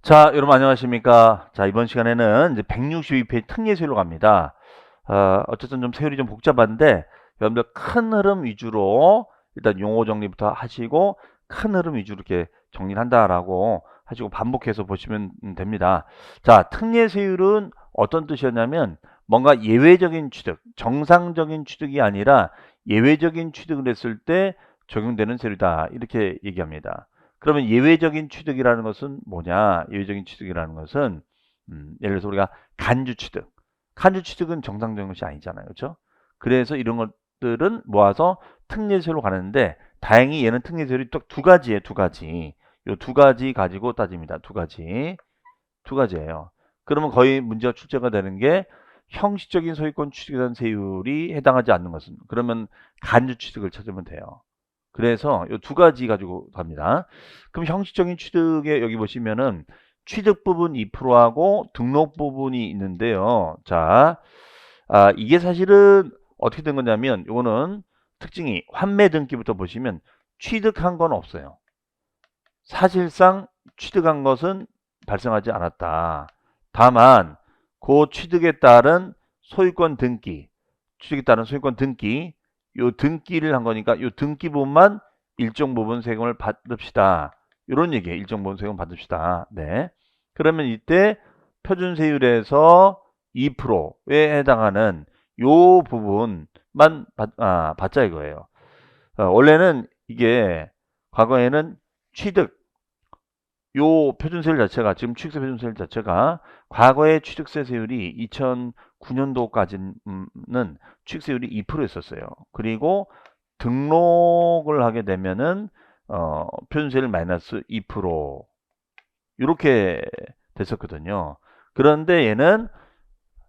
자, 여러분 안녕하십니까? 자, 이번 시간에는 이제 162페이지 특례세율로 갑니다. 어쨌든 좀 세율이 좀 복잡한데 여러분들 큰 흐름 위주로 일단 용어 정리부터 하시고 큰 흐름 위주로 이렇게 정리를 한다라고 하시고 반복해서 보시면 됩니다. 자, 특례세율은 어떤 뜻이었냐면 뭔가 예외적인 취득, 정상적인 취득이 아니라 예외적인 취득을 했을 때 적용되는 세율이다. 이렇게 얘기합니다. 그러면 예외적인 취득이라는 것은 뭐냐? 예외적인 취득이라는 것은 예를 들어서 우리가 간주 취득. 간주 취득은 정상적인 것이 아니잖아요. 그렇죠? 그래서 이런 것들은 모아서 특례세율로 가는데 다행히 얘는 특례세율이 또 두 가지예요. 두 가지. 요 두 가지 가지고 따집니다. 두 가지. 두 가지예요. 그러면 거의 문제가 출제가 되는 게 형식적인 소유권 취득에 대한 세율이 해당하지 않는 것은 그러면 간주 취득을 찾으면 돼요. 그래서 이 두 가지 가지고 갑니다. 그럼 형식적인 취득에 여기 보시면은 취득 부분 2%하고 등록 부분이 있는데요. 자, 이게 사실은 어떻게 된 거냐면 이거는 특징이 환매 등기부터 보시면 취득한 건 없어요. 사실상 취득한 것은 발생하지 않았다. 다만 그 취득에 따른 소유권 등기, 취득에 따른 소유권 등기, 요 등기를 한 거니까 요 등기 부분만 일정 부분 세금을 받읍시다. 이런 얘기예요. 일정 부분 세금 받읍시다. 네. 그러면 이때 표준세율에서 2%에 해당하는 요 부분만 받자 이거예요. 원래는 이게 과거에는 취득 요 표준세율 자체가 지금 취득세 표준세율 자체가 과거의 취득세 세율이 2009년도까지는 취득세율이 2%였었어요. 그리고 등록을 하게 되면은 표준세율 마이너스 2% 이렇게 됐었거든요. 그런데 얘는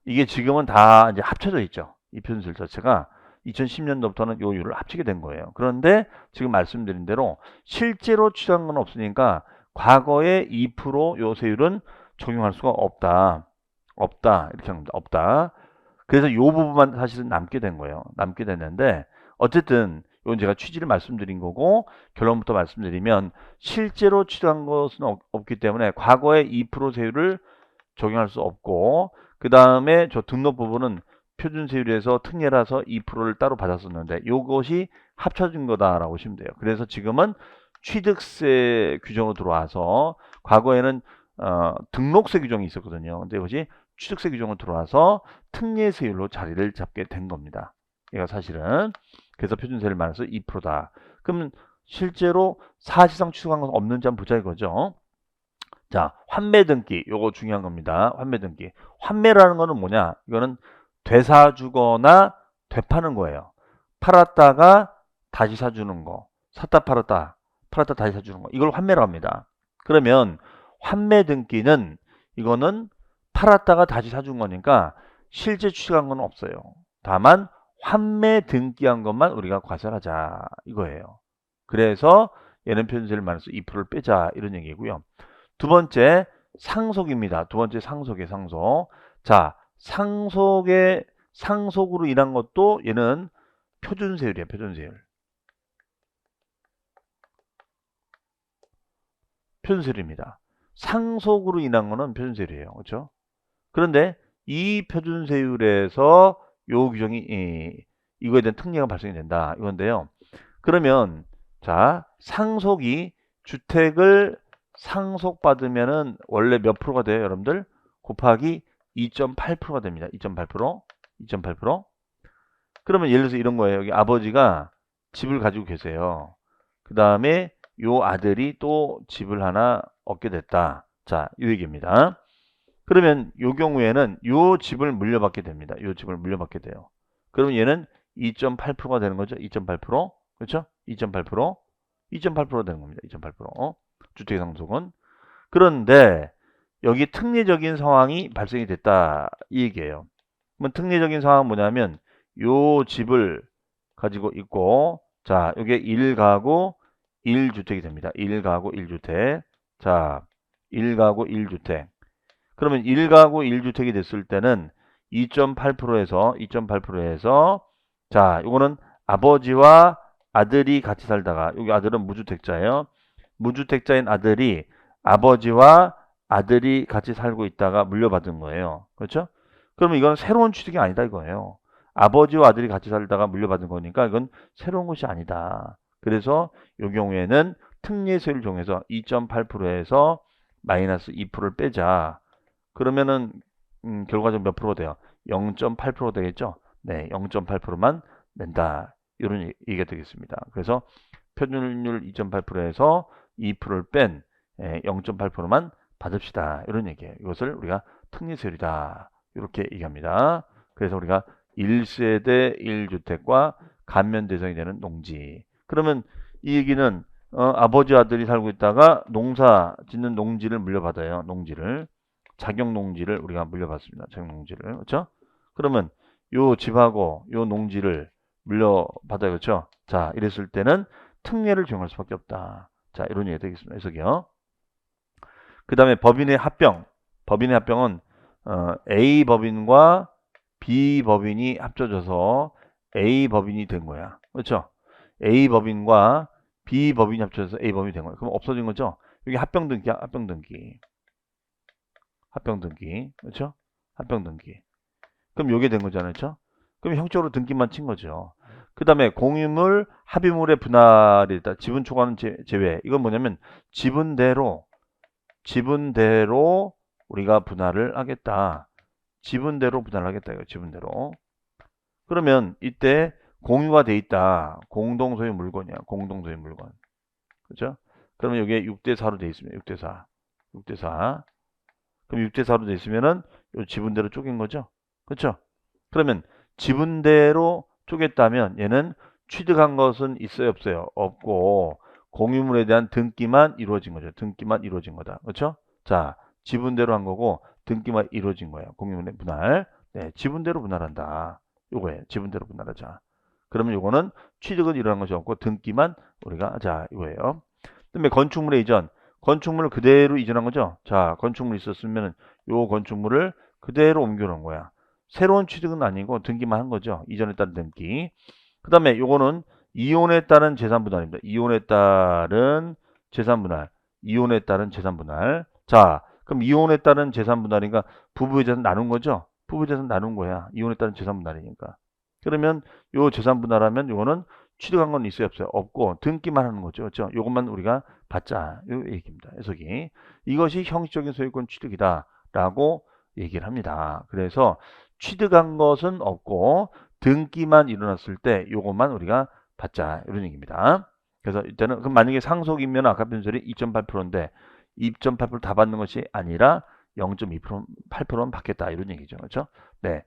이게 지금은 다 이제 합쳐져 있죠. 이 표준세율 자체가 2010년도부터는 요율을 합치게 된 거예요. 그런데 지금 말씀드린 대로 실제로 취득한 건 없으니까 과거의 2% 요세율은 적용할 수가 없다. 없다. 이렇게 합니다. 없다. 그래서 요 부분만 사실은 남게 된 거예요. 남게 됐는데 어쨌든 이건 제가 취지를 말씀드린 거고 결론부터 말씀드리면 실제로 취득한 것은 없기 때문에 과거의 2% 세율을 적용할 수 없고 그 다음에 저 등록 부분은 표준세율에서 특례라서 2%를 따로 받았었는데 이것이 합쳐진 거다라고 보시면 돼요. 그래서 지금은 취득세 규정으로 들어와서 과거에는 등록세 규정이 있었거든요. 근데 이것이 취득세 규정으로 들어와서 특례세율로 자리를 잡게 된 겁니다. 얘가 사실은 그래서 표준세율 마이너스 2%다. 그러면 실제로 사실상 취득한 건 없는지 한번 보자 이거죠. 자, 환매 등기. 요거 중요한 겁니다. 환매 등기. 환매라는 거는 뭐냐? 이거는 되사주거나 되파는 거예요. 팔았다가 다시 사주는 거. 샀다 팔았다. 팔았다 다시 사주는 거. 이걸 환매라고 합니다. 그러면 환매 등기는 이거는 팔았다가 다시 사준 거니까 실제 취득한 건 없어요. 다만 환매 등기한 것만 우리가 과세하자 이거예요. 그래서 얘는 표준세율 마이너스 2%를 빼자 이런 얘기고요. 두 번째 상속입니다. 두 번째 상속의 상속. 자, 상속으로 인한 것도 얘는 표준세율이에요. 표준세율. 표준세율입니다. 상속으로 인한 거는 표준세율이에요. 그렇죠? 그런데 이 표준세율에서 요 규정이 이거에 대한 특례가 발생이 된다. 이건데요. 그러면 자, 상속이 주택을 상속받으면은 원래 몇 프로가 돼요, 여러분들? 곱하기 2.8%가 됩니다. 2.8%. 2.8%. 그러면 예를 들어서 이런 거예요. 여기 아버지가 집을 가지고 계세요. 그 다음에 요 아들이 또 집을 하나 얻게 됐다. 자, 이 얘기입니다. 그러면 요 경우에는 요 집을 물려받게 됩니다. 요 집을 물려받게 돼요. 그러면 얘는 2.8%가 되는 거죠. 2.8%. 그렇죠? 2.8%. 2.8% 되는 겁니다. 2.8%. 주택 상속은. 그런데 여기 특례적인 상황이 발생이 됐다 이 얘기예요. 그럼 특례적인 상황은 뭐냐면 요 집을 가지고 있고 자, 이게 1가구 1주택이 됩니다. 1가구 1주택. 자, 1가구 1주택. 그러면 1가구 1주택이 됐을 때는 2.8%에서 자, 요거는 아버지와 아들이 같이 살다가 여기 아들은 무주택자예요. 무주택자인 아들이 아버지와 아들이 같이 살고 있다가 물려받은 거예요. 그렇죠? 그러면 이건 새로운 취득이 아니다 이거예요. 아버지와 아들이 같이 살다가 물려받은 거니까 이건 새로운 것이 아니다. 그래서 이 경우에는 특례세율을 정해서 2.8%에서 마이너스 2%를 빼자. 그러면은 결과적으로 몇 프로가 돼요? 0.8% 되겠죠? 네, 0.8%만 낸다. 이런 얘기가 되겠습니다. 그래서 표준율 2.8%에서 2%를 뺀 0.8%만 받읍시다. 이런 얘기예요. 이것을 우리가 특례세율이다. 이렇게 얘기합니다. 그래서 우리가 1세대 1주택과 감면 대상이 되는 농지. 그러면 이 얘기는 아버지 아들이 살고 있다가 농사 짓는 농지를 물려받아요. 농지를. 자격 농지를 우리가 물려받습니다. 자격 농지를. 그렇죠? 그러면 요 집하고 요 농지를 물려받아요. 그렇죠? 자, 이랬을 때는 특례를 적용할 수밖에 없다. 자, 이런 얘기가 되겠습니다. 해석이요. 그 다음에 법인의 합병. 법인의 합병은 A 법인과 B 법인이 합쳐져서 A 법인이 된 거야. 그렇죠? A 법인과 B 법인이 합쳐져서 A 법인이 된 거야. 그럼 없어진 거죠? 여기 합병 등기야. 합병 등기. 합병 등기. 그렇죠? 합병 등기. 그럼 요게 된 거잖아요. 그렇죠? 그럼 형식적으로 등기만 친 거죠. 그 다음에 공유물, 합의물의 분할이 있다. 지분 초과는 제외. 이건 뭐냐면 지분대로 우리가 분할을 하겠다. 지분대로 분할을 하겠다. 이거 지분대로. 그러면 이때 공유가 돼 있다. 공동소유 물건이야. 공동소유 물건. 그렇죠? 그러면 여기에 6대4로 돼 있습니다. 6대4. 6대4. 그럼 6대4로 돼 있으면은 요 지분대로 쪼갠 거죠. 그렇죠? 그러면 지분대로 쪼갰다면 얘는 취득한 것은 있어요, 없어요? 없고 공유물에 대한 등기만 이루어진 거죠. 등기만 이루어진 거다. 그렇죠? 자, 지분대로 한 거고 등기만 이루어진 거예요. 공유물의 분할. 네, 지분대로 분할한다. 요거예요. 지분대로 분할하자. 그러면 요거는 취득은 일어난 것이 없고 등기만 우리가 하자. 이거예요. 그다음에 건축물의 이전. 건축물을 그대로 이전한 거죠. 자, 건축물 있었으면 요 건축물을 그대로 옮겨놓은 거야. 새로운 취득은 아니고 등기만 한 거죠. 이전에 따른 등기. 그 다음에 요거는 이혼에 따른 재산분할입니다. 이혼에 따른 재산분할. 이혼에 따른 재산분할. 자, 그럼 이혼에 따른 재산분할이니까 부부의 재산 나눈 거죠. 부부의 재산 나눈 거야. 이혼에 따른 재산분할이니까. 그러면 요 재산분할하면 요거는 취득한 건 있어요, 없어요? 없고 등기만 하는 거죠. 그렇죠? 요것만 우리가 받자. 요 얘기입니다. 해석이. 이것이 형식적인 소유권 취득이다라고 얘기를 합니다. 그래서 취득한 것은 없고 등기만 일어났을 때 요것만 우리가 받자. 이런 얘기입니다. 그래서 일단은 그럼 만약에 상속이면 아까 변설이 2.8%인데 2.8% 다 받는 것이 아니라 0.2% 8%는 받겠다. 이런 얘기죠. 그렇죠? 네.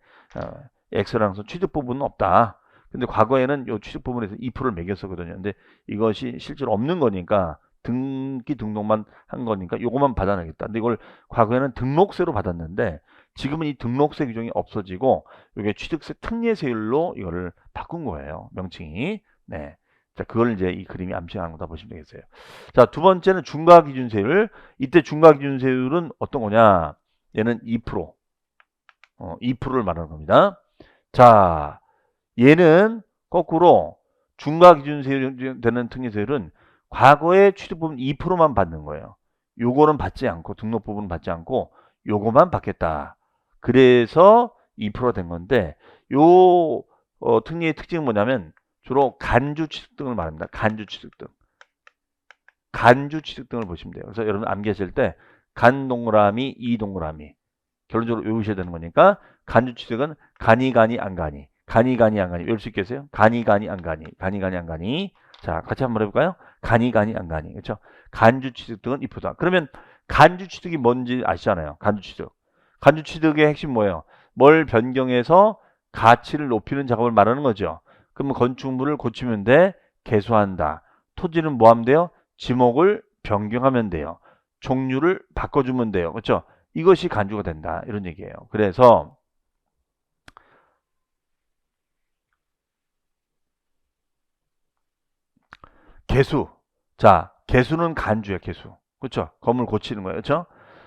X랑서 취득 부분은 없다. 근데 과거에는 요 취득 부분에서 2%를 매겼었거든요. 근데 이것이 실제로 없는 거니까 등기 등록만 한 거니까 요것만 받아내겠다. 근데 이걸 과거에는 등록세로 받았는데 지금은 이 등록세 규정이 없어지고 이게 취득세 특례세율로 이거를 바꾼 거예요. 명칭이. 네. 자, 그걸 이제 이 그림이 암시하는 거다 보시면 되겠어요. 자, 두 번째는 중과기준세율. 이때 중과기준세율은 어떤 거냐? 얘는 2%. 2%를 말하는 겁니다. 자, 얘는 거꾸로 중과기준세율 되는 특례세율은 과거에 취득 부분 2%만 받는 거예요. 요거는 받지 않고 등록 부분은 받지 않고 요거만 받겠다. 그래서 2%가 된 건데 요 특례의 특징은 뭐냐면 주로 간주 취득 등을 말합니다. 간주 취득 등. 간주 취득 등을 보시면 돼요. 그래서 여러분 암기하실 때 간 동그라미, 이 동그라미 결론적으로 외우셔야 되는 거니까 간주 취득은 가니 안 가니. 가니 안 가니. 외울 수 있겠어요? 가니 안 가니. 가니 안 가니. 자, 같이 한번 해볼까요? 가니 안 가니. 그렇죠? 간주 취득 등은 2%다. 그러면 간주 취득이 뭔지 아시잖아요. 간주 취득. 간주 취득의 핵심 뭐예요? 뭘 변경해서 가치를 높이는 작업을 말하는 거죠. 그러면 건축물을 고치면 돼. 개수한다. 토지는 뭐 하면 돼요? 지목을 변경하면 돼요. 종류를 바꿔주면 돼요. 그렇죠? 이것이 간주가 된다. 이런 얘기예요. 그래서 개수. 자, 개수는 간주예요. 개수. 그렇죠? 건물 고치는 거예요. 그렇죠?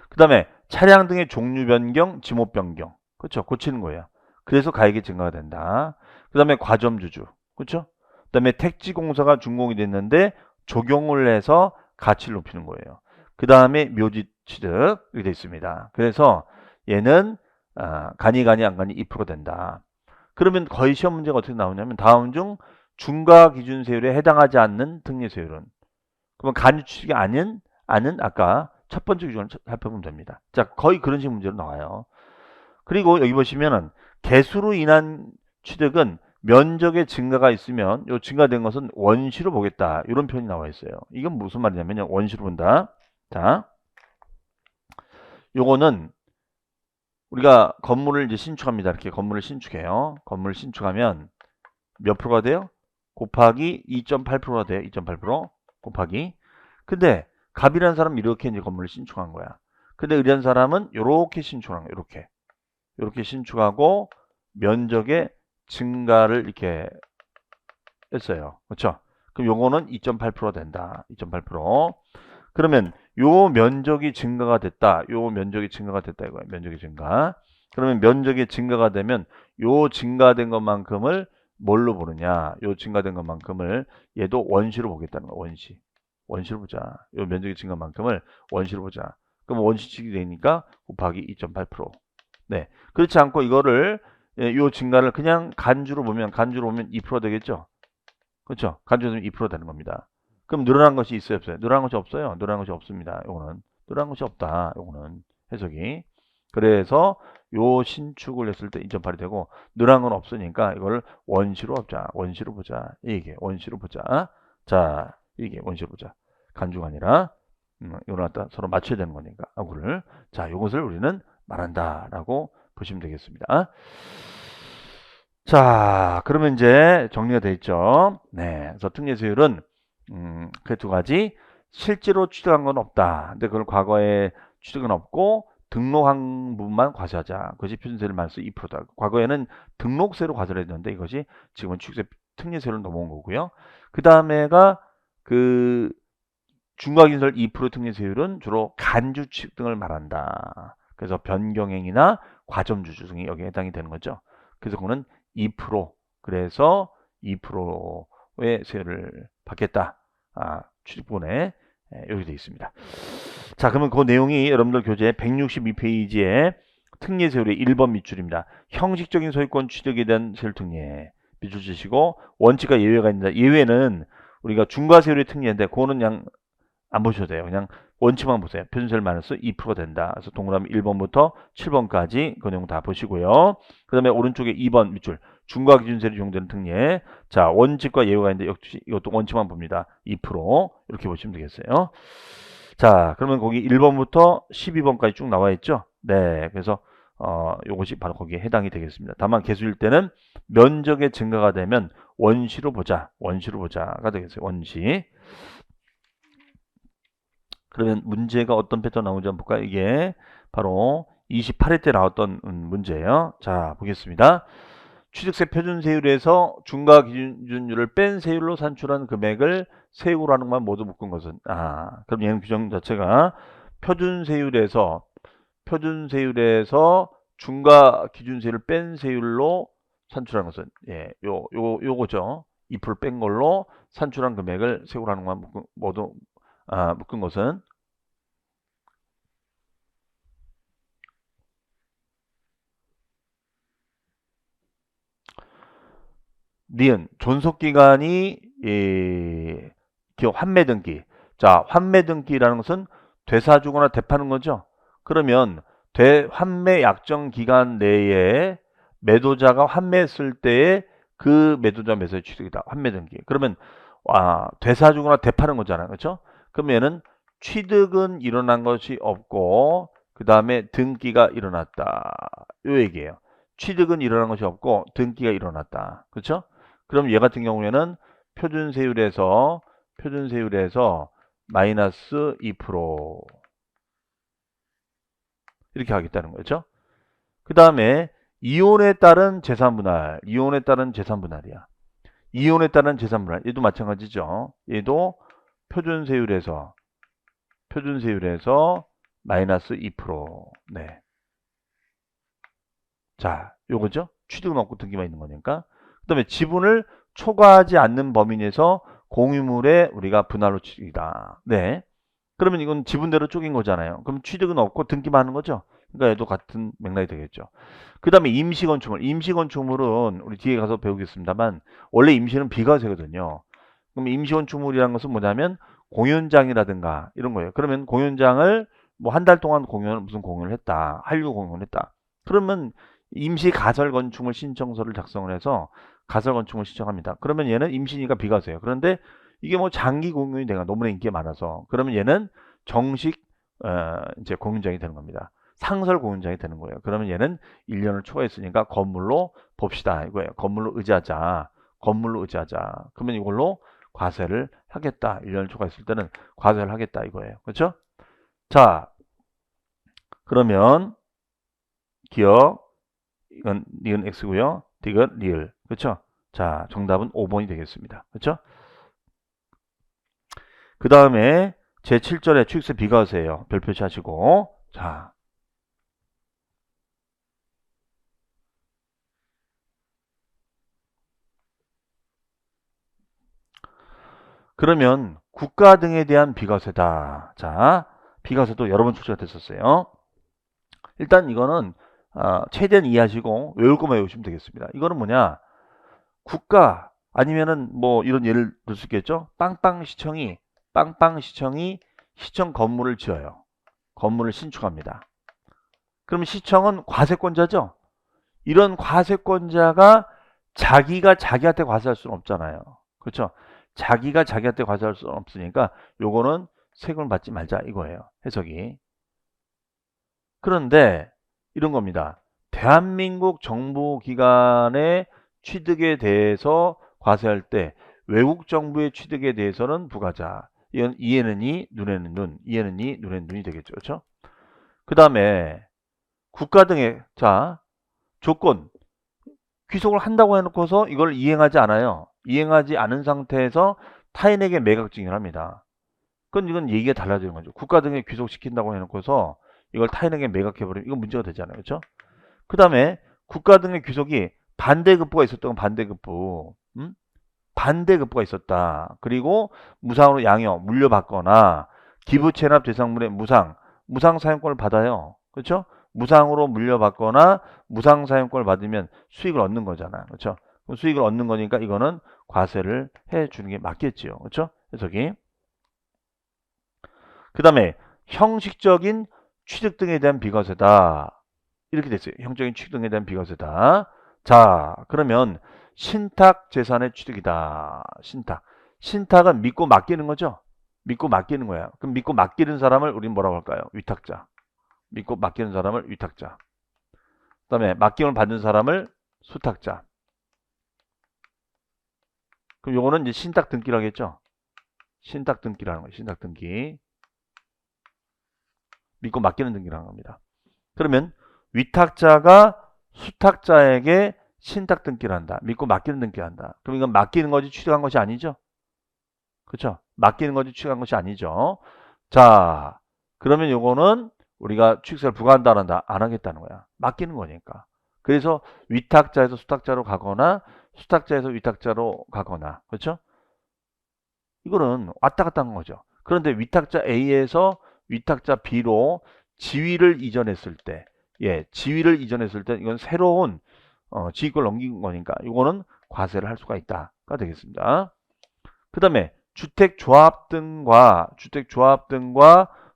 그 다음에 차량 등의 종류 변경, 지목 변경. 그렇죠? 고치는 거예요. 그래서 가액이 증가가 된다. 그 다음에 과점주주. 그렇죠? 그 다음에 택지공사가 준공이 됐는데 적용을 해서 가치를 높이는 거예요. 그 다음에 묘지 취득 이렇게 되어 있습니다. 그래서 얘는 가니 안 가니 2% 된다. 그러면 거의 시험 문제가 어떻게 나오냐면 다음 중 중과 기준세율에 해당하지 않는 특례세율은 그러면 간이 취득이 아닌 아까 첫 번째 기준을 살펴보면 됩니다. 자, 거의 그런 식의 문제로 나와요. 그리고 여기 보시면은 개수로 인한 취득은 면적의 증가가 있으면 요 증가된 것은 원시로 보겠다. 이런 표현이 나와 있어요. 이건 무슨 말이냐면요. 원시로 본다. 자, 요거는 우리가 건물을 이제 신축합니다. 이렇게 건물을 신축해요. 건물을 신축하면 몇 프로가 돼요? 곱하기 2.8%가 돼요. 2.8% 곱하기. 근데 갑이라는 사람은 이렇게 이제 건물을 신축한 거야. 근데 의리한 사람은 이렇게 신축한 거야. 이렇게 신축하고 면적의 증가를 이렇게 했어요. 그렇죠? 그럼 요거는 2.8%가 된다. 2.8%. 그러면 요 면적이 증가가 됐다. 요 면적이 증가가 됐다 이거예요. 면적이 증가. 그러면 면적이 증가가 되면 요 증가된 것만큼을 뭘로 보느냐? 요 증가된 것만큼을 얘도 원시로 보겠다는 거야. 원시. 원시로 보자. 요 면적이 증가만큼을 원시로 보자. 그럼 원시칙이 되니까 곱하기 2.8%. 네. 그렇지 않고 이거를 요 증가를 그냥 간주로 보면 2% 되겠죠? 그렇죠? 간주로 되면 2% 되는 겁니다. 그럼 늘어난 것이 있어요, 없어요? 늘어난 것이 없어요. 늘어난 것이 없습니다. 요거는 늘어난 것이 없다. 요거는 해석이. 그래서 요 신축을 했을 때 2.8이 되고 늘어난 건 없으니까 이걸 원시로 보자. 원시로 보자. 이게 원시로 보자. 자, 이게 원시로 보자. 간주가 아니라 요걸 갖다 서로 맞춰야 되는 거니까. 아구를. 자, 요것을 우리는 말한다라고 보시면 되겠습니다. 자, 그러면 이제 정리가 되어 있죠. 네. 그래서 특례세율은 그 두 가지. 실제로 취득한 건 없다. 근데 그걸 과거에 취득은 없고 등록한 부분만 과세하자. 그것이 표준세율 마이너스 2%다. 과거에는 등록세로 과세를 했는데 이것이 지금은 취득세 특례세율로 넘어온 거고요. 그 다음에가 그 중과기준세율 2% 특례세율은 주로 간주 취득 등을 말한다. 그래서 변경행위나 과점주주 등이 여기에 해당이 되는 거죠. 그래서 그거는 2% 그래서 2%의 세율을 받겠다. 취득본에 여기 되어 있습니다. 자, 그러면 그 내용이 여러분들 교재 162페이지에 특례세율의 1번 밑줄입니다. 형식적인 소유권 취득에 대한 세율 특례 밑줄 치시고 원칙과 예외가 있는데 예외는 우리가 중과세율의 특례인데 그거는 그냥 안 보셔도 돼요. 그냥 원칙만 보세요. 표준세율 마이너스 2%가 된다. 그래서 동그라미 1번부터 7번까지 그 내용 다 보시고요. 그 다음에 오른쪽에 2번 밑줄 중과기준세율이 적용되는 특례. 자, 원칙과 예외가 있는데 역시 이것도 원칙만 봅니다. 2% 이렇게 보시면 되겠어요. 자, 그러면 거기 1번부터 12번까지 쭉 나와 있죠. 네, 그래서 요것이 바로 거기에 해당이 되겠습니다. 다만 개수일 때는 면적의 증가가 되면 원시로 보자가 되겠어요. 원시. 그러면 문제가 어떤 패턴 나오는지 한번 볼까요? 이게 바로 28회 때 나왔던 문제예요. 자, 보겠습니다. 취득세 표준세율에서 중과 기준율을 뺀 세율로 산출한 금액을 세율로 하는 것만 모두 묶은 것은 그럼 얘는 규정 자체가 표준세율에서 중과 기준세율을 뺀 세율로 산출한 것은 요거죠. 2%뺀 걸로 산출한 금액을 세율로 하는 것만 모두 묶은 것은 니은 존속기간이 기업 환매 등기. 자, 환매 등기라는 것은 되사주거나 되파는 거죠. 그러면 환매 약정 기간 내에 매도자가 환매했을 때에 그 매도자 매수의 취득이다. 환매 등기. 그러면 되사주거나 되파는 거잖아요. 그렇죠? 그러면 얘는 취득은 일어난 것이 없고 그 다음에 등기가 일어났다. 요 얘기예요. 취득은 일어난 것이 없고 등기가 일어났다. 그렇죠? 그럼 얘 같은 경우에는 표준세율에서 마이너스 2% 이렇게 하겠다는 거죠. 그 다음에 이혼에 따른 재산분할, 이혼에 따른 재산분할이야. 이혼에 따른 재산분할, 얘도 마찬가지죠. 얘도 표준세율에서 마이너스 2%. 네. 자, 요거죠. 취득은 없고 등기만 있는 거니까. 그 다음에 지분을 초과하지 않는 범위 내에서 공유물에 우리가 분할로 취득이다. 네. 그러면 이건 지분대로 쪼갠 거잖아요. 그럼 취득은 없고 등기만 하는 거죠. 그러니까 얘도 같은 맥락이 되겠죠. 그 다음에 임시건축물. 임시건축물은 우리 뒤에 가서 배우겠습니다만 원래 임시는 비과세거든요. 그럼 임시건축물이라는 것은 뭐냐면 공연장이라든가 이런 거예요. 그러면 공연장을 뭐 한 달 동안 무슨 공연을 했다. 한류 공연을 했다. 그러면 임시 가설건축물 신청서를 작성을 해서 가설건축물 신청합니다. 그러면 얘는 임시니까 비과세예요. 그런데 이게 뭐 장기 공연이 내가 너무나 인기가 많아서 그러면 얘는 정식 이제 공연장이 되는 겁니다. 상설 공연장이 되는 거예요. 그러면 얘는 1년을 초과했으니까 건물로 봅시다 이거예요. 건물로 의지하자. 건물로 의지하자. 그러면 이걸로 과세를 하겠다. 1년을 초과했을 때는 과세를 하겠다 이거예요. 그렇죠? 자, 그러면 기억 이건 니은 x고요. 디귿 리을. 그렇죠? 자, 정답은 5번이 되겠습니다. 그렇죠? 그 다음에 제7절에 취득세 비과세예요. 별 표시하시고. 자, 그러면 국가 등에 대한 비과세다. 자, 비과세도 여러 번 출제가 됐었어요. 일단 이거는 최대한 이해하시고 외울 것만 외우시면 되겠습니다. 이거는 뭐냐? 국가 아니면은 뭐 이런 예를 들 수 있겠죠? 빵빵시청이 시청 건물을 지어요. 건물을 신축합니다. 그럼 시청은 과세권자죠? 이런 과세권자가 자기가 자기한테 과세할 수는 없잖아요. 그렇죠? 자기가 자기한테 과세할 수는 없으니까 요거는 세금을 받지 말자 이거예요. 해석이. 그런데 이런 겁니다. 대한민국 정부기관의 취득에 대해서 과세할 때 외국 정부의 취득에 대해서는 부과자. 이건 이에는 이, 눈에는 눈. 이에는 이, 눈에는 눈이 되겠죠. 그렇죠? 그 다음에 국가 등의 조건. 귀속을 한다고 해놓고서 이걸 이행하지 않아요. 이행하지 않은 상태에서 타인에게 매각 증여를 합니다. 그건 이건 얘기가 달라지는 거죠. 국가 등에 귀속시킨다고 해놓고서 이걸 타인에게 매각해버리면 이건 문제가 되잖아요. 그렇죠? 그 다음에 국가 등의 귀속이 반대급부가 있었던 반대급부. 반대급부가 있었다. 그리고 무상으로 양형, 물려받거나 기부 체납 대상물의 무상 사용권을 받아요. 그렇죠? 무상으로 물려받거나 무상 사용권을 받으면 수익을 얻는 거잖아. 그렇죠? 수익을 얻는 거니까 이거는 과세를 해 주는 게 맞겠지요. 그렇죠? 해석이. 그 다음에 형식적인 취득 등에 대한 비과세다. 이렇게 됐어요. 형적인 취득 등에 대한 비과세다. 자, 그러면 신탁 재산의 취득이다. 신탁은 믿고 맡기는 거죠. 믿고 맡기는 거야. 그럼 믿고 맡기는 사람을 우리는 뭐라고 할까요? 위탁자. 믿고 맡기는 사람을 위탁자. 그 다음에 맡김을 받는 사람을 수탁자. 그럼 요거는 이제 신탁 등기라고 했죠. 신탁 등기라는 거예요. 신탁 등기. 믿고 맡기는 등기라는 겁니다. 그러면 위탁자가 수탁자에게 신탁 등기를 한다. 믿고 맡기는 등기를 한다. 그럼 이건 맡기는 거지 취득한 것이 아니죠. 그렇죠? 맡기는 거지 취득한 것이 아니죠. 자, 그러면 요거는 우리가 취득세를 부과한다 안 하겠다는 거야. 맡기는 거니까. 그래서 위탁자에서 수탁자로 가거나 수탁자에서 위탁자로 가거나 그렇죠? 이거는 왔다 갔다 한 거죠. 그런데 위탁자 A에서 위탁자 B로 지위를 이전했을 때 지위를 이전했을 때 이건 새로운 지위권을 넘긴 거니까 이거는 과세를 할 수가 있다가 되겠습니다. 그 다음에 주택조합 등과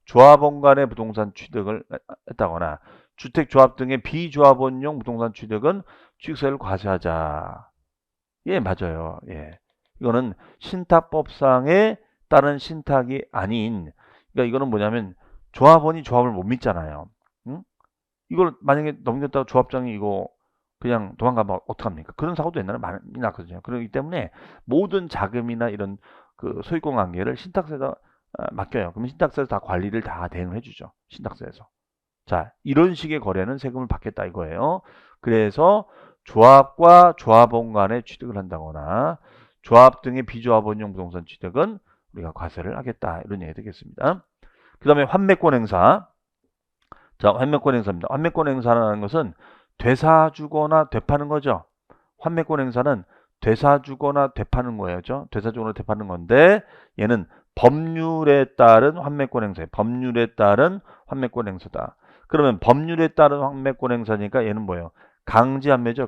조합원 간의 부동산 취득을 했다거나 주택조합 등의 비조합원용 부동산 취득은 취득세를 과세하자. 예, 맞아요. 예. 이거는 신탁법상에 따른 신탁이 아닌, 그러니까 이거는 뭐냐면 조합원이 조합을 못 믿잖아요. 응? 이걸 만약에 넘겼다가 조합장이 이거 그냥 도망가면 어떡합니까? 그런 사고도 옛날에 많이 났거든요. 그렇기 때문에 모든 자금이나 이런 그 소유권 관계를 신탁세에다 맡겨요. 그럼 신탁세에서 다 관리를 다 대응을 해주죠. 신탁세에서. 자, 이런 식의 거래는 세금을 받겠다 이거예요. 그래서 조합과 조합원 간에 취득을 한다거나 조합 등의 비조합원용 부동산 취득은 우리가 과세를 하겠다 이런 얘기 되겠습니다. 그 다음에 환매권 행사. 자, 환매권 행사입니다. 환매권 행사라는 것은 되사주거나 되파는 거죠. 환매권 행사는 되사주거나 되파는 거예요. 되사주거나 되파는 건데 얘는 법률에 따른 환매권 행사. 법률에 따른 환매권 행사다. 그러면 법률에 따른 환매권 행사니까 얘는 뭐예요? 강제 환매죠.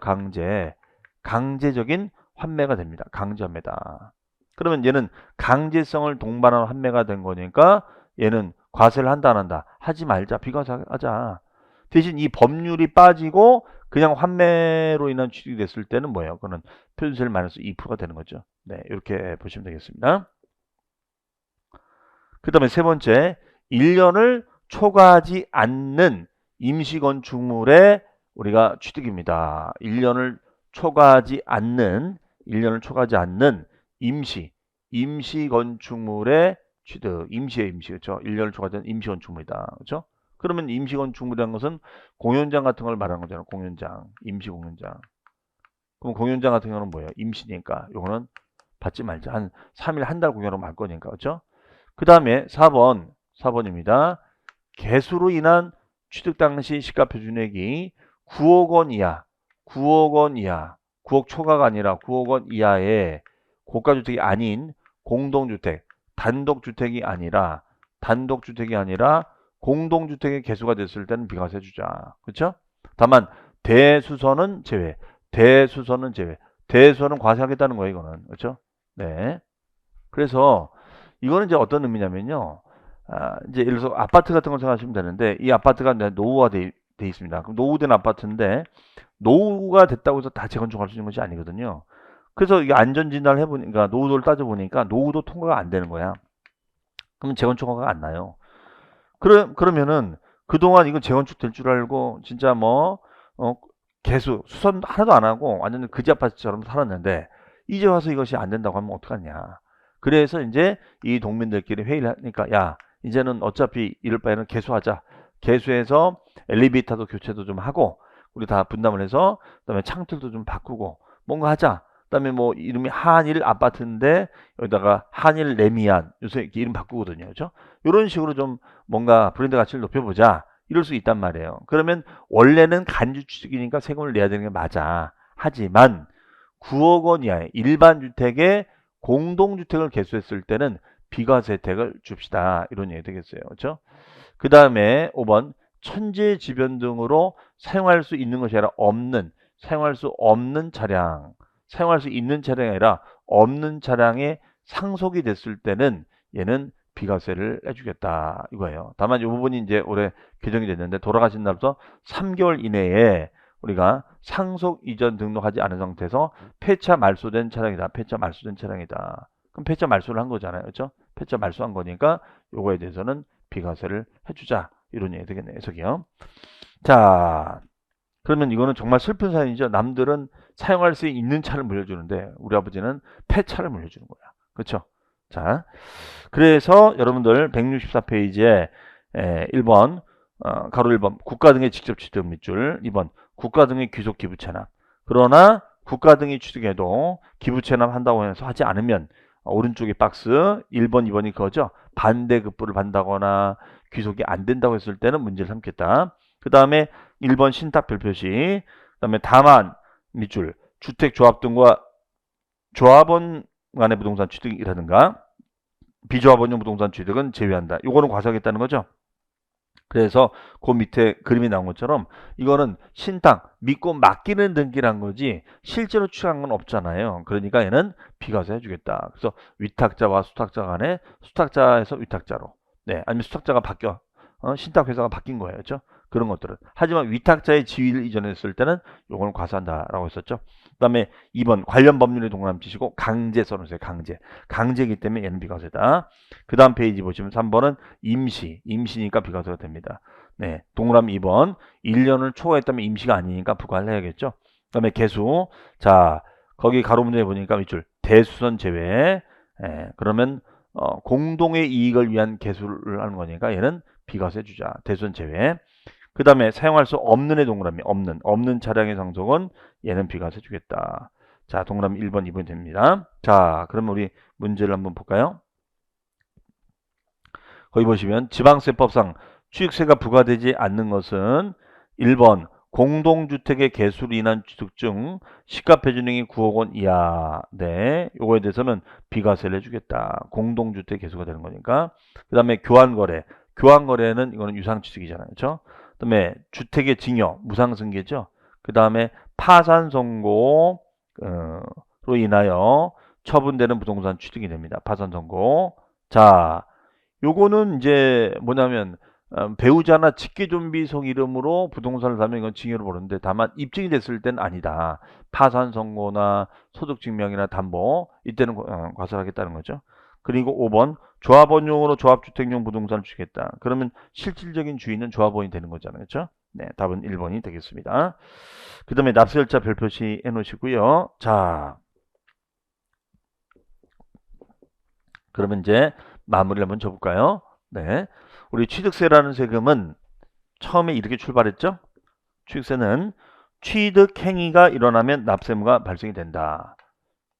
강제적인 환매가 됩니다. 강제 환매다. 그러면 얘는 강제성을 동반한 환매가 된 거니까 얘는 과세를 한다 안 한다? 하지 말자. 비과세하자. 대신 이 법률이 빠지고 그냥 환매로 인한 취득이 됐을 때는 뭐예요? 그거는 표준세율 마이너스 2%가 되는 거죠. 네, 이렇게 보시면 되겠습니다. 그 다음에 세 번째, 1년을 초과하지 않는 임시건축물의 우리가 취득입니다. 1년을 초과하지 않는 임시건축물의 취득, 임시, 그렇죠? 1년을 초과하지 않는 임시건축물이다. 그렇죠? 그러면 임시건축물이라는 것은 공연장 같은 걸 말하는 거잖아요. 공연장, 임시공연장. 그럼 공연장 같은 경우는 뭐예요? 임시니까. 요거는 받지 말자. 한 3일, 한 달 공연으로 말 거니까. 그렇죠? 그 다음에 4번입니다. 개수로 인한 취득 당시 시가표준액이 9억 원 이하, 9억 초과가 아니라 9억 원 이하의 고가주택이 아닌 공동주택, 단독주택이 아니라 공동주택의 개수가 됐을 때는 비과세 주자. 그렇죠? 다만 대수선은 제외. 대수선은 과세하겠다는 거예요, 이거는. 그렇죠? 네. 그래서 이거는 이제 어떤 의미냐면요. 이제 예를 들어서 아파트 같은 걸 생각하시면 되는데 이 아파트가 노후화 돼 있습니다. 그럼 노후된 아파트인데 노후가 됐다고 해서 다 재건축할 수 있는 것이 아니거든요. 그래서 이게 안전진단을 해보니까 노후도를 따져보니까 노후도 통과가 안 되는 거야. 그러면 재건축 허가가 안 나요. 그러면은 그동안 이건 재건축 될 줄 알고 진짜 개수 수선 하나도 안 하고 완전 그지 아파트처럼 살았는데 이제 와서 이것이 안 된다고 하면 어떡하냐. 그래서 이제 이 동민들끼리 회의를 하니까 야 이제는 어차피 이럴 바에는 개수하자. 개수해서 엘리베이터도 교체도 좀 하고 우리 다 분담을 해서 그다음에 창틀도 좀 바꾸고 뭔가 하자. 그다음에 뭐 이름이 한일 아파트인데 여기다가 한일 레미안 요새 이렇게 이름 바꾸거든요. 그렇죠? 이런 식으로 좀 뭔가 브랜드 가치를 높여보자. 이럴 수 있단 말이에요. 그러면 원래는 간주 취득이니까 세금을 내야 되는 게 맞아. 하지만 9억 원 이하의 일반 주택에 공동주택을 개수했을 때는 비과세 혜택을 줍시다. 이런 얘기 되겠어요. 그렇죠? 그 다음에 5번 천재지변 등으로 사용할 수 있는 것이 아니라 사용할 수 있는 차량이 아니라 없는 차량에 상속이 됐을 때는 얘는 비과세를 해주겠다 이거예요. 다만 이 부분이 이제 올해 개정이 됐는데 돌아가신 날부터 3개월 이내에 우리가 상속 이전 등록하지 않은 상태에서 폐차 말소된 차량이다. 그럼 폐차 말소를 한 거잖아요. 그렇죠? 폐차 말소한 거니까 요거에 대해서는 비과세를 해주자. 이런 얘기 되겠네요. 해석이요. 자, 그러면 이거는 정말 슬픈 사연이죠. 남들은 사용할 수 있는 차를 물려주는데 우리 아버지는 폐차를 물려주는 거야. 그렇죠? 자, 그래서 여러분들 164페이지에 1번 가로 1번 국가 등의 직접 취득 밑줄 2번 국가 등의 귀속 기부 체납. 그러나 국가 등이 취득해도 기부 체납 한다고 해서 하지 않으면 오른쪽에 박스 1번, 2번이 그거죠. 반대급부를 받는다거나 귀속이 안 된다고 했을 때는 문제를 삼겠다. 그 다음에 1번 신탁 별표시. 그 다음에 다만 밑줄 주택조합 등과 조합원 간의 부동산 취득이라든가 비조합원용 부동산 취득은 제외한다. 이거는 과세하겠다는 거죠. 그래서 그 밑에 그림이 나온 것처럼 이거는 신탁, 믿고 맡기는 등기란 거지 실제로 취득한 건 없잖아요. 그러니까 얘는 비과세 해주겠다. 그래서 위탁자와 수탁자 간에 수탁자에서 위탁자로 아니면 수탁자가 바뀌어 신탁회사가 바뀐 거예요. 그렇죠? 그런 것들은. 하지만 위탁자의 지위를 이전했을 때는 요거는 과세한다라고 했었죠. 그 다음에 2번 관련 법률에 동그라미 치시고 강제 써놓으세요. 강제이기 때문에 얘는 비과세다. 그 다음 페이지 보시면 3번은 임시니까 비과세가 됩니다. 네, 동그라미 2번 1년을 초과했다면 임시가 아니니까 부과를 해야겠죠. 그 다음에 개수. 자, 거기 가로 문제에 보니까 밑줄 대수선 제외. 그러면 공동의 이익을 위한 개수를 하는 거니까 얘는 비과세 주자. 대수선 제외. 그 다음에 사용할 수 없는의 동그라미 없는 차량의 상속은 얘는 비과세 주겠다. 자, 동그라미 1번, 2번이 됩니다. 자, 그러면 우리 문제를 한번 볼까요? 거기 보시면 지방세법상 취득세가 부과되지 않는 것은 1번 공동주택의 개수로 인한 취득 중 시가표준액이 9억 원 이하. 네, 요거에 대해서는 비과세를 해주겠다. 공동주택 개수가 되는 거니까. 그 다음에 교환거래. 교환거래는 이거는 유상취득이잖아요. 그렇죠? 그 다음에 주택의 증여, 무상승계죠. 그 다음에 파산 선고로 인하여 처분되는 부동산 취득이 됩니다. 파산 선고. 자, 요거는 이제 뭐냐면 배우자나 직계존비속 이름으로 부동산을 사면 이건 증여를 보는데 다만 입증이 됐을 땐 아니다. 파산 선고나 소득증명이나 담보 이때는 과세하겠다는 거죠. 그리고 5번 조합원용으로 조합주택용 부동산을 주겠다. 그러면 실질적인 주인은 조합원이 되는 거잖아요. 그렇죠? 네, 답은 1번이 되겠습니다. 그 다음에 납세일자 별표시 해놓으시고요. 자, 그러면 이제 마무리를 한번 줘볼까요? 네, 우리 취득세라는 세금은 처음에 이렇게 출발했죠? 취득세는 취득행위가 일어나면 납세무가 발생이 된다.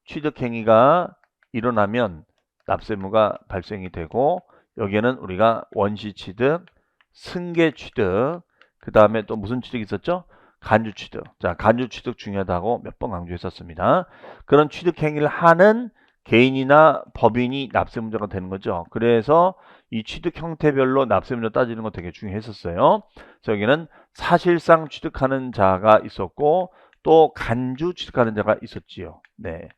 취득행위가 일어나면 납세무가 발생이 되고 여기에는 우리가 원시취득, 승계취득, 그 다음에 또 무슨 취득이 있었죠? 간주취득. 자, 간주취득 중요하다고 몇 번 강조했었습니다. 그런 취득행위를 하는 개인이나 법인이 납세문제가 되는 거죠. 그래서 이 취득 형태별로 납세문제 따지는 거 되게 중요했었어요. 그래서 여기는 사실상 취득하는 자가 있었고 또 간주 취득하는 자가 있었지요. 네.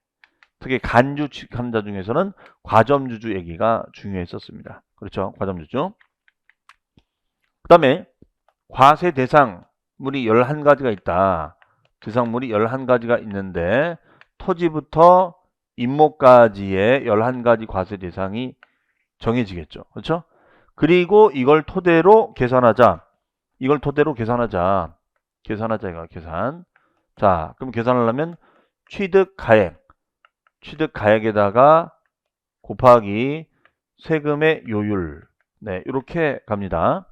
특히 간주 취득하는 자 중에서는 과점주주 얘기가 중요했었습니다. 그렇죠? 과점주주. 그 다음에 과세 대상물이 11가지가 있다. 대상물이 11가지가 있는데 토지부터 임목까지의 11가지 과세 대상이 정해지겠죠. 그렇죠? 그리고 이걸 토대로 계산하자. 이걸 토대로 계산하자. 계산하자 이거 계산. 자, 그럼 계산하려면 취득가액. 취득가액에다가 곱하기 세금의 요율. 네, 이렇게 갑니다.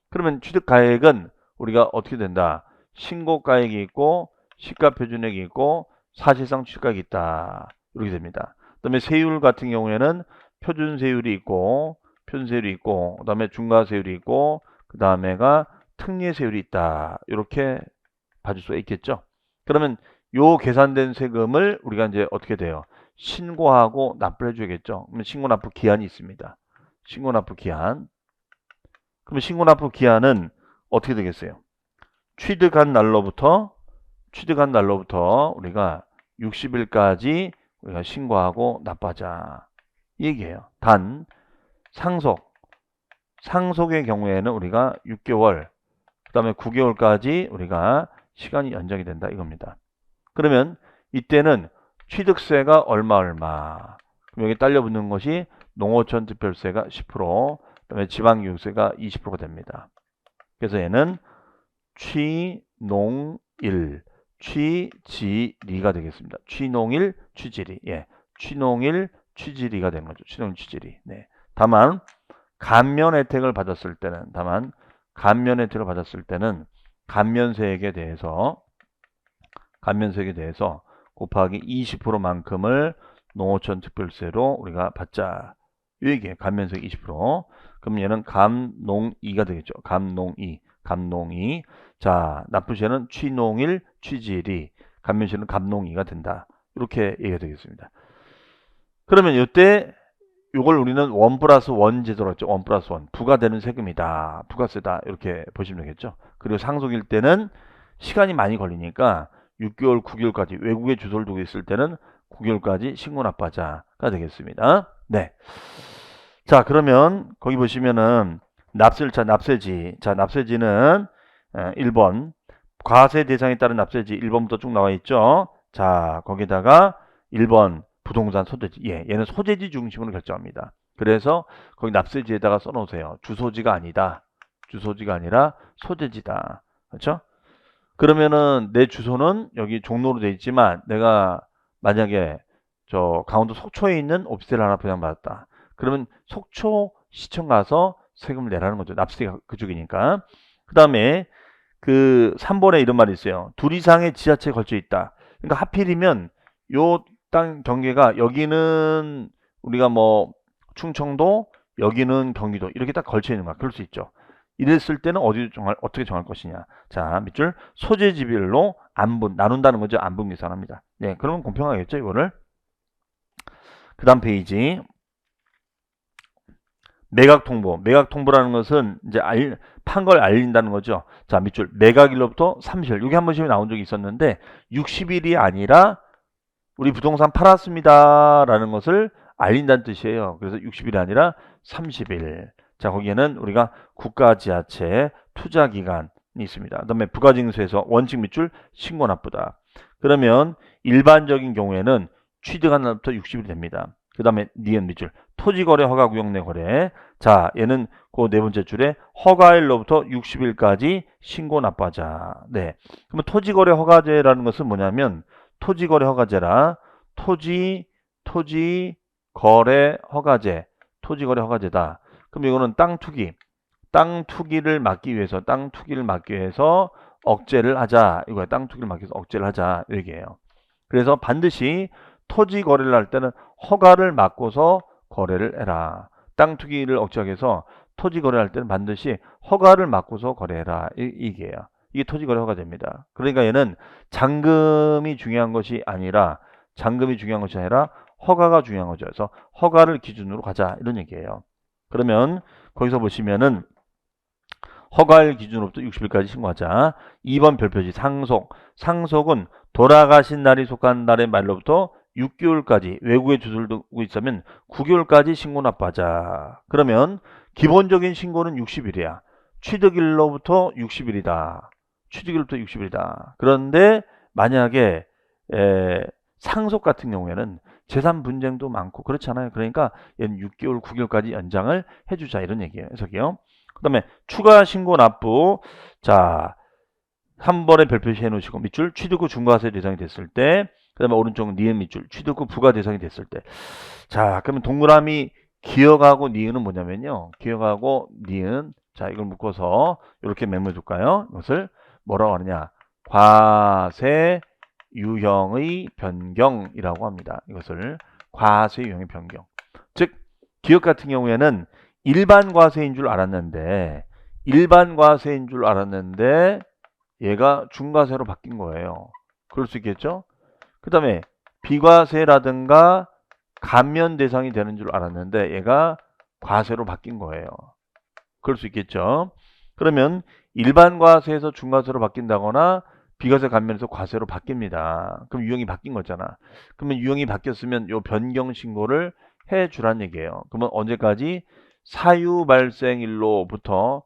그러면 취득가액은 우리가 어떻게 된다? 신고가액이 있고 시가표준액이 있고 사실상 취득가액이 있다. 이렇게 됩니다. 그 다음에 세율 같은 경우에는 표준세율이 있고 그 다음에 중과세율이 있고 그 다음에가 특례세율이 있다. 이렇게 봐줄 수가 있겠죠. 그러면 요 계산된 세금을 우리가 이제 어떻게 돼요? 신고하고 납부를 해줘야겠죠. 그러면 신고납부 기한이 있습니다. 신고납부 기한. 그러면 신고납부 기한은 어떻게 되겠어요? 취득한 날로부터 우리가 60일까지 우리가 신고하고 납부하자. 이 얘기예요. 단 상속의 경우에는 우리가 6개월, 그 다음에 9개월까지 우리가 시간이 연장이 된다 이겁니다. 그러면 이때는 취득세가 얼마 그럼 여기 딸려 붙는 것이 농어촌 특별세가 10%, 그 다음에 지방교육세가 20%가 됩니다. 그래서 얘는 취농일, 취지리가 되겠습니다. 취농일, 취지리. 예. 취농일, 취지리가 되는 거죠. 취농일, 취지리. 네. 다만 감면 혜택을 받았을 때는 감면세액에 대해서 곱하기 20%만큼을 농어촌 특별세로 우리가 받자. 이 얘기예요. 감면세액 20%. 그럼 얘는 감농이가 되겠죠. 감농이. 자, 납부시에는 취농일, 취지리. 감면시에는 감농이가 된다. 이렇게 얘기가 되겠습니다. 그러면 이때 이걸 우리는 1+1 제도로 했죠. 1+1. 부과되는 세금이다. 부가세다. 이렇게 보시면 되겠죠. 그리고 상속일 때는 시간이 많이 걸리니까 6개월, 9개월까지 외국에 주소를 두고 있을 때는 9개월까지 신고 납부하자가 되겠습니다. 네. 자, 그러면 거기 보시면은 납세일차, 납세지. 자, 납세지는 1번 과세 대상에 따른 납세지 1번부터 쭉 나와 있죠. 자, 거기다가 1번 부동산 소재지. 예, 얘는 소재지 중심으로 결정합니다. 그래서 거기 납세지에다가 써놓으세요. 주소지가 아니다. 주소지가 아니라 소재지다. 그렇죠? 그러면은 내 주소는 여기 종로로 돼 있지만 내가 만약에 저 강원도 속초에 있는 오피스텔 하나 분양받았다. 그러면 속초 시청 가서 세금을 내라는 거죠. 납세가 그쪽이니까. 그 다음에 그 3번에 이런 말이 있어요. 둘 이상의 지자체에 걸쳐 있다. 그러니까 하필이면 요 땅 경계가 여기는 우리가 뭐 충청도, 여기는 경기도 이렇게 딱 걸쳐 있는 거야. 그럴 수 있죠. 이랬을 때는 어떻게 정할 것이냐. 자, 밑줄 소재지별로 안분 나눈다는 거죠. 안분 계산합니다. 네, 그러면 공평하겠죠, 이거를. 그 다음 페이지. 매각 통보. 매각 통보라는 것은 이제 판 걸 알린다는 거죠. 자, 밑줄 매각일로부터 30일. 이게 한 번씩 나온 적이 있었는데 60일이 아니라 우리 부동산 팔았습니다 라는 것을 알린다는 뜻이에요. 그래서 60일이 아니라 30일. 자, 거기에는 우리가 국가지자체 투자기간이 있습니다. 그 다음에 부가징수에서 원칙 밑줄 신고 나쁘다. 그러면 일반적인 경우에는 취득한 날부터 60일이 됩니다. 그 다음에 니은 밑줄 토지거래 허가구역 내 거래. 자, 얘는 그 네 번째 줄에 허가일로부터 60일까지 신고 납부하자. 네. 그러면 토지거래 허가제라는 것은 뭐냐면 토지거래 허가제라 토지거래 허가제다. 그럼 이거는 땅 투기를 막기 위해서 억제를 하자. 이거야. 땅 투기를 막기 위해서 억제를 하자. 얘기예요. 그래서 반드시 토지 거래를 할 때는 허가를 막고서 거래를 해라. 땅 투기를 억제하기 위해서 토지 거래할 때는 반드시 허가를 막고서 거래해라. 이게요. 이게 토지 거래 허가제입니다. 그러니까 얘는 잔금이 중요한 것이 아니라 허가가 중요한 거죠. 그래서 허가를 기준으로 가자. 이런 얘기예요. 그러면 거기서 보시면은 허가일 기준으로부터 60일까지 신고하자. 2번 별표지 상속. 상속은 돌아가신 날이 속한 날의 말로부터 6개월까지 외국에 주소를 두고 있으면 9개월까지 신고 납부하자. 그러면 기본적인 신고는 60일이야. 취득일로부터 60일이다. 그런데 만약에 상속 같은 경우에는 재산 분쟁도 많고 그렇잖아요. 그러니까 얘는 6개월, 9개월까지 연장을 해주자 이런 얘기예요. 해석이요. 그 다음에 추가 신고 납부. 자, 한 번에 별표시 해놓으시고 밑줄 취득 후 중과세 대상이 됐을 때, 그 다음에 오른쪽 니은 밑줄 취득 후 부과 대상이 됐을 때. 자, 그러면 동그라미 기억하고 니은은 뭐냐면요. 기억하고 니은. 자, 이걸 묶어서 이렇게 메모해 둘까요? 이것을 뭐라고 하느냐. 과세 유형의 변경이라고 합니다. 이것을 과세 유형의 변경. 즉, 기억 같은 경우에는 일반 과세인 줄 알았는데 얘가 중과세로 바뀐 거예요. 그럴 수 있겠죠? 그 다음에 비과세라든가 감면 대상이 되는 줄 알았는데 얘가 과세로 바뀐 거예요. 그럴 수 있겠죠? 그러면 일반 과세에서 중과세로 바뀐다거나 비과세 감면에서 과세로 바뀝니다. 그럼 유형이 바뀐 거잖아. 그러면 유형이 바뀌었으면 요 변경 신고를 해 주란 얘기예요. 그러면 언제까지? 사유 발생일로부터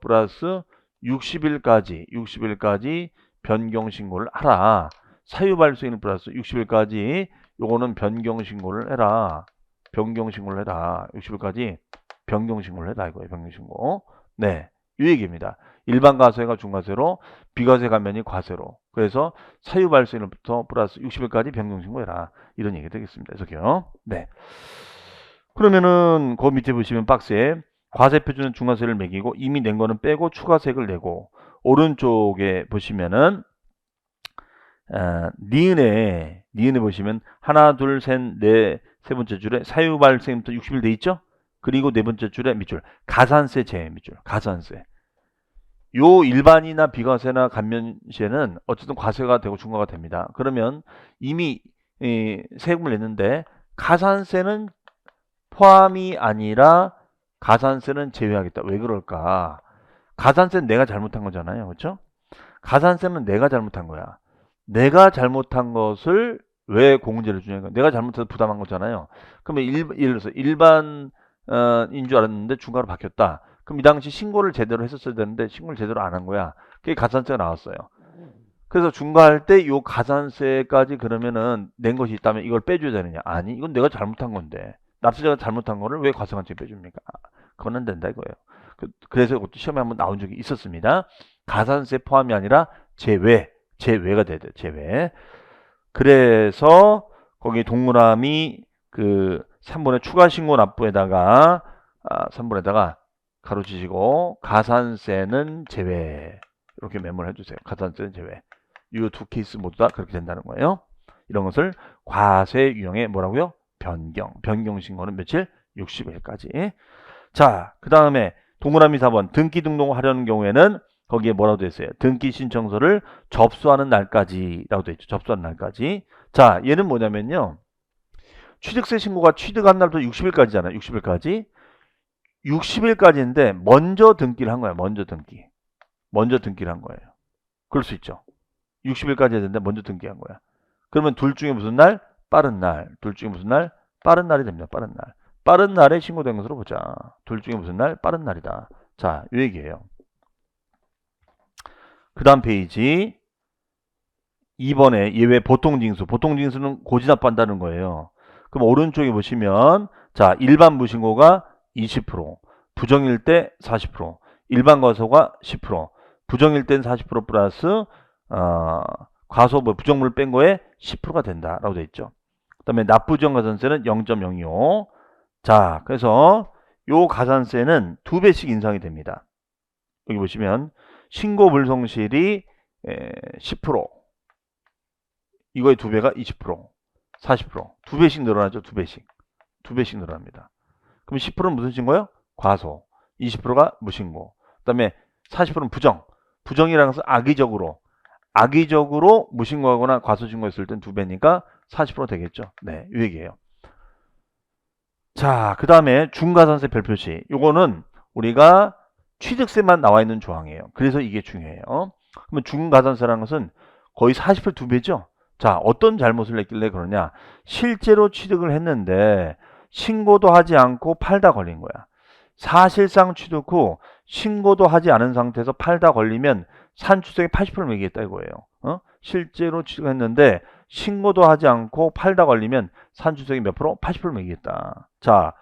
플러스 60일까지 변경 신고를 하라. 사유 발생일 플러스 60일까지 요거는 변경 신고를 해라. 60일까지 변경 신고를 해라 이거예요. 변경 신고. 네. 이 얘기입니다. 일반 과세가 중과세로, 비과세 감면이 과세로. 그래서 사유 발생일부터 플러스 60일까지 변경 신고해라. 이런 얘기 되겠습니다. 그래서요. 네. 그러면은 그 밑에 보시면 박스에 과세 표준은 중과세를 매기고 이미 낸 거는 빼고 추가세액을 내고, 오른쪽에 보시면은 니은에 보시면 하나 둘 셋 넷 세 번째 줄에 사유 발생부터 60일 돼 있죠? 그리고 네 번째 줄에 밑줄 가산세 제외 밑줄 가산세. 요 일반이나 비과세나 감면시에는 어쨌든 과세가 되고 중과가 됩니다. 그러면 이미 세금을 냈는데 가산세는 포함이 아니라 가산세는 제외하겠다. 왜 그럴까? 가산세는 내가 잘못한 거잖아요. 그렇죠? 가산세는 내가 잘못한 거야. 내가 잘못한 것을 왜 공제를 주냐니까. 내가 잘못해서 부담한 거잖아요. 그러면 예를 들어서 일반인 줄 알았는데 중과로 바뀌었다. 그럼 이 당시 신고를 제대로 했었어야 되는데 신고를 제대로 안 한 거야. 그게 가산세가 나왔어요. 그래서 중과할 때 요 가산세까지 그러면은 낸 것이 있다면 이걸 빼줘야 되느냐? 아니, 이건 내가 잘못한 건데. 납세자가 잘못한 거를 왜 과세관청이 빼줍니까? 그건 안 된다 이거예요. 그래서 이것도 시험에 한번 나온 적이 있었습니다. 가산세 포함이 아니라 제외가 돼야 돼요. 제외. 그래서 거기 동그라미 그 3번의 추가 신고 납부에다가 3번에다가 가로치시고 가산세는 제외. 이렇게 메모를 해주세요. 가산세는 제외. 이 두 케이스 모두 다 그렇게 된다는 거예요. 이런 것을 과세 유형의 뭐라고요? 변경 신고는 며칠? 60일까지. 자, 그 다음에 동그라미 4번 등기 등록하려는 경우에는 거기에 뭐라고 되어 있어요? 등기 신청서를 접수하는 날까지라고 되어 있죠. 접수하는 날까지. 자, 얘는 뭐냐면요. 취득세 신고가 취득한 날부터 60일까지잖아요. 60일까지. 60일까지인데 먼저 등기를 한 거야. 먼저 등기. 먼저 등기를 한 거예요. 그럴 수 있죠. 60일까지 해야 되는데 먼저 등기한 거야. 그러면 둘 중에 무슨 날? 빠른 날. 둘 중에 무슨 날? 빠른 날이 됩니다. 빠른 날. 빠른 날에 신고된 것으로 보자. 둘 중에 무슨 날? 빠른 날이다. 자, 이 얘기예요. 그 다음 페이지 2번에 예외 보통징수. 보통징수는 고지납한다는 거예요. 그럼 오른쪽에 보시면 자, 일반 무신고가 20%, 부정일 때 40%, 일반 과소가 10%, 부정일 땐 40% 플러스 과소 부정물 뺀 거에 10%가 된다라고 되어 있죠. 그 다음에 납부정 가산세는 0.025. 자, 그래서 요 가산세는 2배씩 인상이 됩니다. 여기 보시면 신고 불성실이 10%, 이거의 2배가 20%, 40%, 2배씩 늘어나죠. 2배씩. 2배씩 늘어납니다. 그럼 10%는 무슨 신고요? 과소. 20%가 무신고. 그 다음에 40%는 부정. 부정이라는 것은 악의적으로 무신고하거나 과소신고했을 땐 2배니까 40% 되겠죠. 네, 이 얘기예요. 자, 그 다음에 중과산세 별표시. 요거는 우리가 취득세만 나와 있는 조항이에요. 그래서 이게 중요해요. 그러면 중과산세라는 것은 거의 40% 2배죠. 자, 어떤 잘못을 했길래 그러냐. 실제로 취득을 했는데 신고도 하지 않고 팔다 걸린 거야. 사실상 취득 후 신고도 하지 않은 상태에서 팔다 걸리면 산출세의 80%를 매기겠다 이거예요. 실제로 취득했는데 신고도 하지 않고 팔다 걸리면 산출세의 몇 프로? 80%를 매기겠다. 자,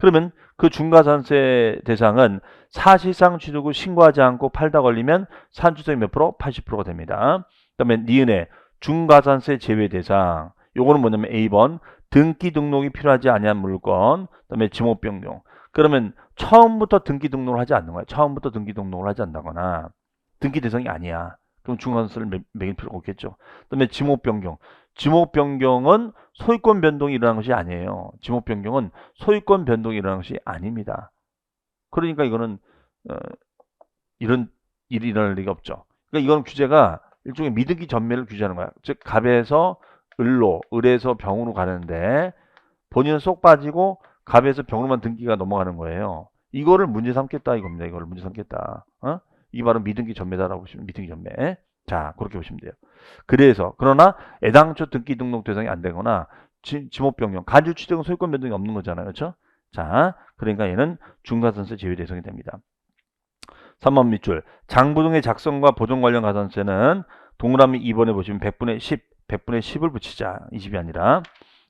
그러면 그 중과산세 대상은 사실상 취득 후 신고하지 않고 팔다 걸리면 산출세의 몇 프로? 80%가 됩니다. 그 다음에 니은의 중과산세 제외 대상. 요거는 뭐냐면 A번 등기 등록이 필요하지 아니한 물건. 그 다음에 지목 변경. 그러면 처음부터 등기 등록을 하지 않는 거야. 처음부터 등기 등록을 하지 않다거나 등기 대상이 아니야. 그럼 중과산세를 매길 필요가 없겠죠. 그 다음에 지목 변경. 지목 변경은 소유권 변동이 일어나는 것이 아니에요. 지목 변경은 소유권 변동이 일어나는 것이 아닙니다. 그러니까 이거는 이런 일이 일어날 리가 없죠. 그러니까 이건 규제가 일종의 미등기 전매를 규제하는 거야. 즉 갑에서 을로, 을에서 병으로 가는데 본인은 쏙 빠지고 갑에서 병으로만 등기가 넘어가는 거예요. 이거를 문제 삼겠다 이겁니다. 이거를 문제 삼겠다. 이게 바로 미등기 전매다라고 보시면 미등기 전매. 자, 그렇게 보시면 돼요. 그래서 그러나 애당초 등기 등록 대상이 안 되거나 지목 변경, 간주 취득은 소유권 변동이 없는 거잖아요. 그렇죠? 자, 그러니까 얘는 중과산세 제외 대상이 됩니다. 3번 밑줄. 장부등의 작성과 보존 관련 가산세는 동그라미 2번에 보시면 100분의 10, 100분의 10을 붙이자. 20이 아니라.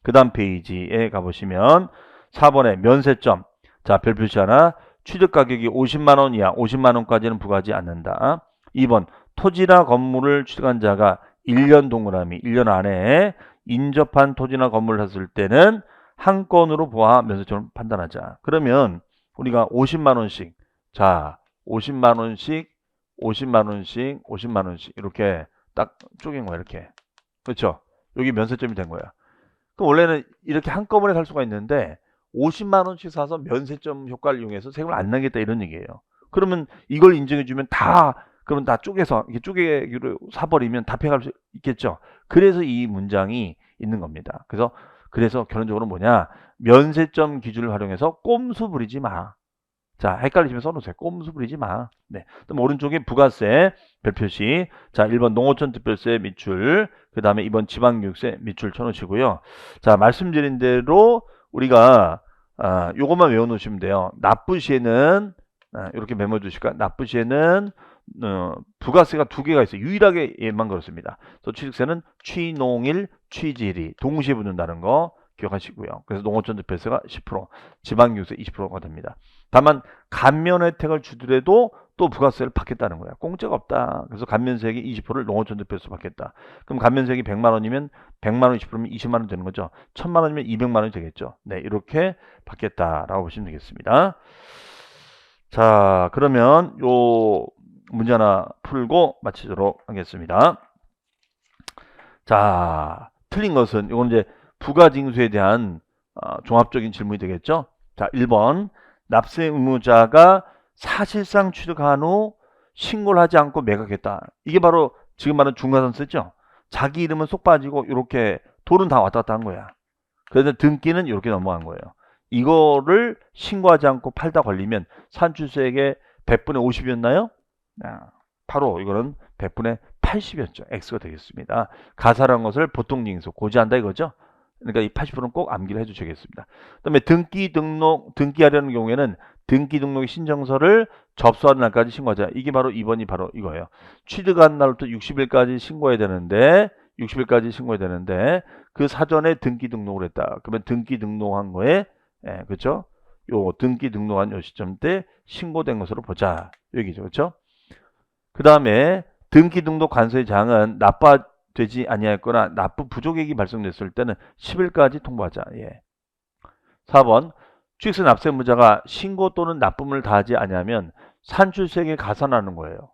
그 다음 페이지에 가보시면 4번에 면세점. 자, 별 표시 하나. 취득 가격이 50만 원 이하, 50만 원까지는 부과하지 않는다. 2번 토지나 건물을 취득한 자가 1년 동그라미, 1년 안에 인접한 토지나 건물을 샀을 때는 한 건으로 보아 면세점을 판단하자. 그러면 우리가 50만 원씩, 자, 50만 원씩, 50만 원씩, 50만 원씩 이렇게 딱 쪼갠 거야. 이렇게. 그렇죠? 여기 면세점이 된 거야. 그럼 원래는 이렇게 한꺼번에 살 수가 있는데 50만 원씩 사서 면세점 효과를 이용해서 세금을 안 내겠다 이런 얘기예요. 그러면 이걸 인정해 주면 그러면 다 쪼개서 이렇게 쪼개기로 사버리면 다 패갈 수 있겠죠. 그래서 이 문장이 있는 겁니다. 그래서 결론적으로 뭐냐? 면세점 기준을 활용해서 꼼수 부리지 마. 자, 헷갈리시면 써놓으세요. 꼼수 부리지 마. 네. 그럼 오른쪽에 부가세 별표시. 자, 1번 농어촌 특별세 밑줄. 그 다음에 2번 지방교육세 밑줄 쳐놓으시고요. 자, 말씀드린 대로 우리가 요것만 외워놓으시면 돼요. 납부 시에는 이렇게 메모 주실까? 납부 시에는 부가세가 두 개가 있어요. 유일하게 얘만 그렇습니다. 그래서 취득세는 취농일, 취지일이 동시에 붙는다는 거 기억하시고요. 그래서 농어촌 특별세가 10%, 지방교육세 20%가 됩니다. 다만 감면 혜택을 주더라도 또 부가세를 받겠다는 거야. 공짜가 없다. 그래서 감면세액의 20%를 농어촌 특별세 받겠다. 그럼 감면세액이 100만 원이면 100만 원 20%면 20만 원 되는 거죠. 1000만 원이면 200만 원이 되겠죠. 네, 이렇게 받겠다라고 보시면 되겠습니다. 자, 그러면 요 문제 하나 풀고 마치도록 하겠습니다. 자, 틀린 것은 이건 이제 부가징수에 대한 종합적인 질문이 되겠죠. 자, 1번 납세 의무자가 사실상 취득한 후 신고를 하지 않고 매각했다. 이게 바로 지금 말하는 중과선세죠. 자기 이름은 쏙 빠지고 이렇게 돈은 다 왔다 갔다 한 거야. 그래서 등기는 이렇게 넘어간 거예요. 이거를 신고하지 않고 팔다 걸리면 산출세액의 100분의 50이었나요? 바로 이거는 100분의 80이었죠. X가 되겠습니다. 가사라는 것을 보통 징수 고지한다 이거죠. 그러니까 이 80%는 꼭 암기를 해주셔야겠습니다. 그 다음에 등기하려는 경우에는 등기 등록의 신청서를 접수하는 날까지 신고하자. 이게 바로 2번이 바로 이거예요. 취득한 날부터 60일까지 신고해야 되는데 60일까지 신고해야 되는데 그 사전에 등기 등록을 했다. 그러면 등기 등록한 거에 그렇죠? 요 등기 등록한 요 시점 때 신고된 것으로 보자. 여기죠. 그렇죠? 그 다음에 등기 등록 관서의 장은 납부되지 아니하였거나 납부 부족액이 발생됐을 때는 10일까지 통보하자. 4번 취득세 납세 의무자가 신고 또는 납부금을 다하지 아니하면 산출세액에 가산하는 거예요.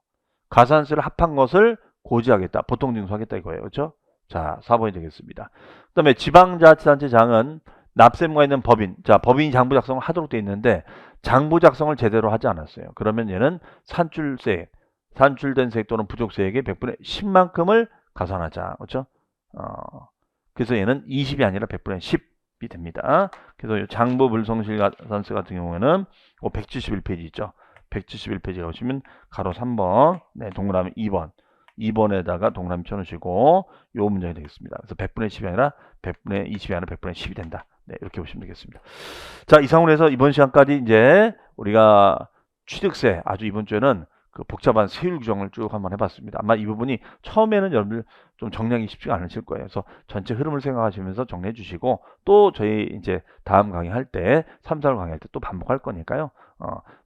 가산세를 합한 것을 고지하겠다. 보통 징수하겠다 이거예요. 그렇죠? 자, 4번이 되겠습니다. 그 다음에 지방자치단체장은 납세 의무가 있는 법인. 자, 법인이 장부 작성을 하도록 되어 있는데 장부 작성을 제대로 하지 않았어요. 그러면 얘는 산출된 세액 또는 부족세액의 100분의 10만큼을 가산하자. 그렇죠? 그래서 얘는 20이 아니라 100분의 10이 됩니다. 그래서 장부 불성실 가산세 같은 경우에는 171페이지 있죠. 171페이지 가보시면 가로 3번, 동그라미 2번. 2번에다가 동그라미 쳐놓으시고 요 문장이 되겠습니다. 그래서 100분의 10이 아니라 100분의 20이 아니라 100분의 10이 된다. 이렇게 보시면 되겠습니다. 자, 이상으로 해서 이번 시간까지 이제 우리가 취득세 아주 이번 주에는 그 복잡한 세율 규정을 쭉 한번 해봤습니다. 아마 이 부분이 처음에는 여러분들 좀 정리하기 쉽지가 않으실 거예요. 그래서 전체 흐름을 생각하시면서 정리해 주시고 또 저희 이제 다음 강의할 때 3, 4월 강의할 때 또 반복할 거니까요.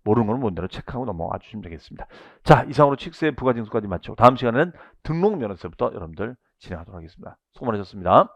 모르는 건 모르는 대로 체크하고 넘어가 주시면 되겠습니다. 자, 이상으로 취득세 부가징수까지 마치고 다음 시간에는 등록면허세부터 여러분들 진행하도록 하겠습니다. 수고 많으셨습니다.